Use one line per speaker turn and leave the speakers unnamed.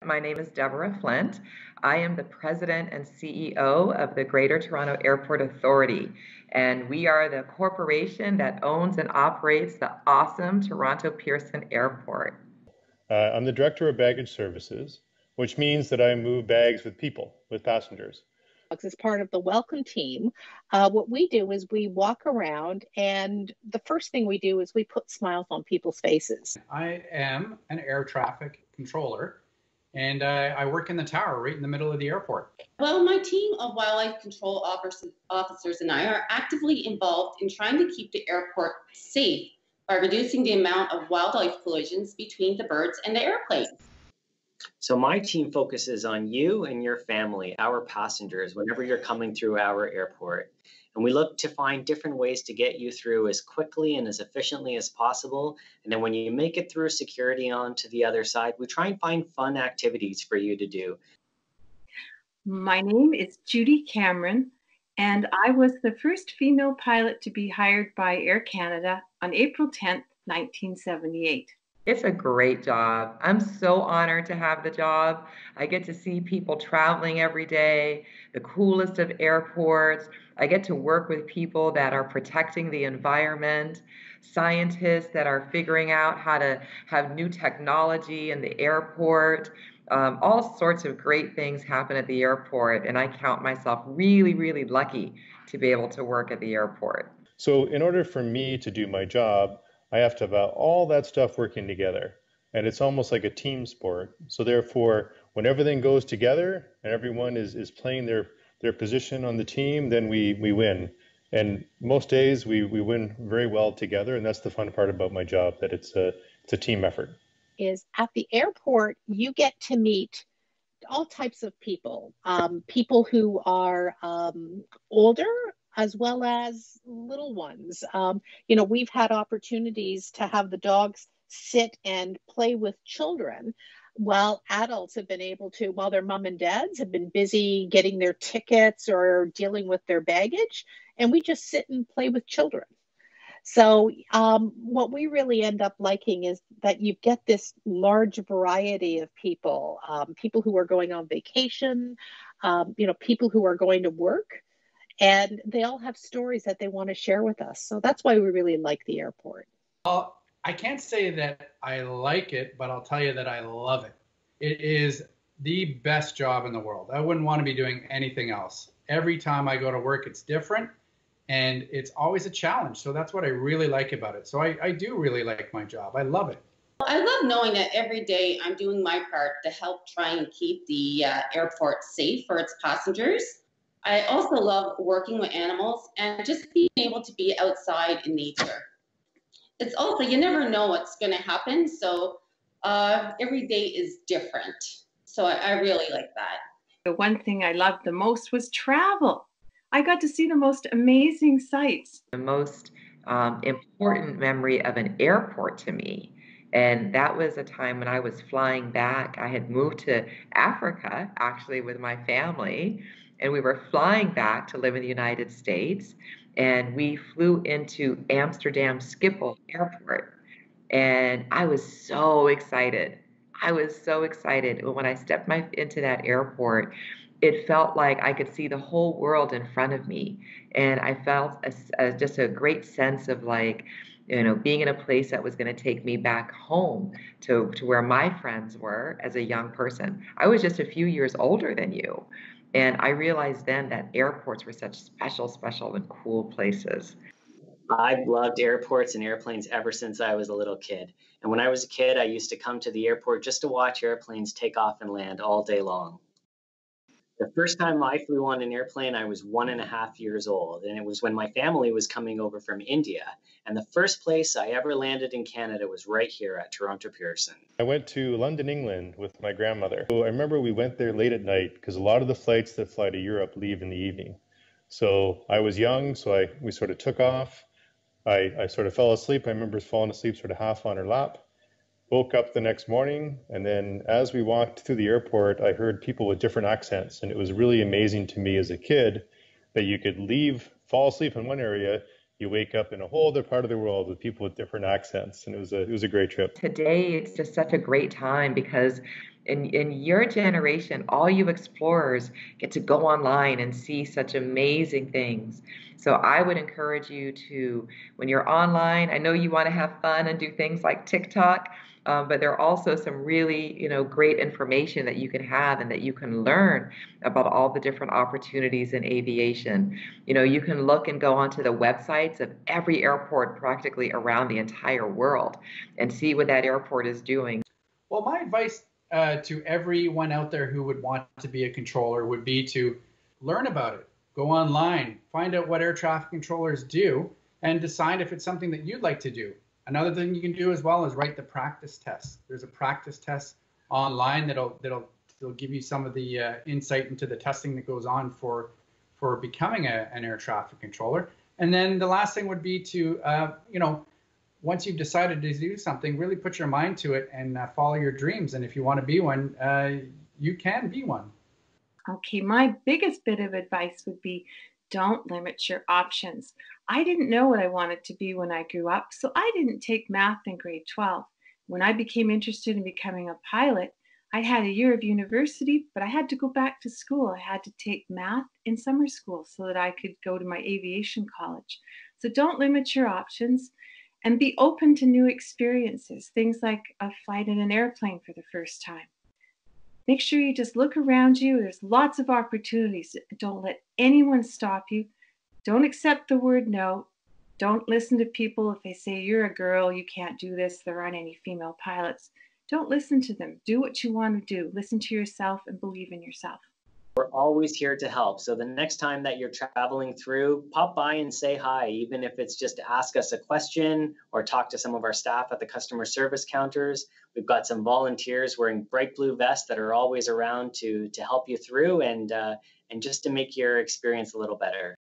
My name is Deborah Flint. I am the president and CEO of the Greater Toronto Airport Authority, and we are the corporation that owns and operates the awesome Toronto Pearson Airport.
I'm the director of baggage services, which means that I move bags with people, with passengers.
As part of the welcome team, what we do is we walk around, and the first thing we do is we put smiles on people's faces.
I am an air traffic controller, and I work in the tower right in the middle of the airport.
Well, my team of wildlife control officers and I are actively involved in trying to keep the airport safe by reducing the amount of wildlife collisions between the birds and the airplanes.
So my team focuses on you and your family, our passengers, whenever you're coming through our airport. And we look to find different ways to get you through as quickly and as efficiently as possible. And then when you make it through security on to the other side, we try and find fun activities for you to do.
My name is Judy Cameron, and I was the first female pilot to be hired by Air Canada on April 10th, 1978.
It's a great job. I'm so honored to have the job. I get to see people traveling every day, the coolest of airports. I get to work with people that are protecting the environment, scientists that are figuring out how to have new technology in the airport. All sorts of great things happen at the airport, and I count myself really, really lucky to be able to work at the airport.
So in order for me to do my job, I have to have all that stuff working together. And it's almost like a team sport. So therefore, when everything goes together and everyone is playing their position on the team, then we win. And most days we win very well together. And that's the fun part about my job, that it's a team effort.
Is at the airport, you get to meet all types of people, people who are older, as well as little ones. We've had opportunities to have the dogs sit and play with children while adults have been able to, while their mom and dads have been busy getting their tickets or dealing with their baggage, and we just sit and play with children. So what we really end up liking is that you get this large variety of people, people who are going on vacation, people who are going to work. And they all have stories that they want to share with us. So that's why we really like the airport.
Well, I can't say that I like it, but I'll tell you that I love it. It is the best job in the world. I wouldn't want to be doing anything else. Every time I go to work, it's different, and it's always a challenge. So that's what I really like about it. So I do really like my job. I love it.
I love knowing that every day I'm doing my part to help try and keep the airport safe for its passengers. I also love working with animals and just being able to be outside in nature. It's also, you never know what's going to happen. So every day is different. So I really like that.
The one thing I loved the most was travel. I got to see the most amazing sights.
The most important memory of an airport to me, and that was a time when I was flying back. I had moved to Africa, actually, with my family. And we were flying back to live in the United States, and we flew into Amsterdam Schiphol Airport. And I was so excited. I was so excited. When I stepped into that airport, it felt like I could see the whole world in front of me. And I felt just a great sense of being in a place that was going to take me back home to where my friends were as a young person. I was just a few years older than you. And I realized then that airports were such special and cool places.
I've loved airports and airplanes ever since I was a little kid. And when I was a kid, I used to come to the airport just to watch airplanes take off and land all day long. The first time I flew on an airplane, I was 1.5 years old, and it was when my family was coming over from India. And the first place I ever landed in Canada was right here at Toronto Pearson.
I went to London, England with my grandmother. So I remember we went there late at night because a lot of the flights that fly to Europe leave in the evening. So I was young, so we sort of took off. I sort of fell asleep. I remember falling asleep sort of half on her lap. Woke up the next morning, and then as we walked through the airport, I heard people with different accents, and it was really amazing to me as a kid that you could fall asleep in one area, you wake up in a whole other part of the world with people with different accents, and it was a great trip.
Today, it's just such a great time because in your generation, all you explorers get to go online and see such amazing things. So I would encourage you to, when you're online, I know you want to have fun and do things like TikTok, but there are also some really, great information that you can have and that you can learn about all the different opportunities in aviation. You can look and go onto the websites of every airport practically around the entire world and see what that airport is doing.
Well, my advice to everyone out there who would want to be a controller would be to learn about it. Go online, find out what air traffic controllers do, and decide if it's something that you'd like to do. Another thing you can do as well is write the practice test. There's a practice test online that'll give you some of the insight into the testing that goes on for becoming an air traffic controller. And then the last thing would be to once you've decided to do something, really put your mind to it and follow your dreams. And if you want to be one, you can be one.
Okay, my biggest bit of advice would be don't limit your options. I didn't know what I wanted to be when I grew up, so I didn't take math in grade 12. When I became interested in becoming a pilot, I had a year of university, but I had to go back to school. I had to take math in summer school so that I could go to my aviation college. So don't limit your options and be open to new experiences, things like a flight in an airplane for the first time. Make sure you just look around you. There's lots of opportunities. Don't let anyone stop you. Don't accept the word no. Don't listen to people if they say you're a girl, you can't do this, there aren't any female pilots. Don't listen to them. Do what you want to do. Listen to yourself and believe in yourself.
We're always here to help. So the next time that you're traveling through, pop by and say hi, even if it's just to ask us a question or talk to some of our staff at the customer service counters. We've got some volunteers wearing bright blue vests that are always around to help you through and just to make your experience a little better.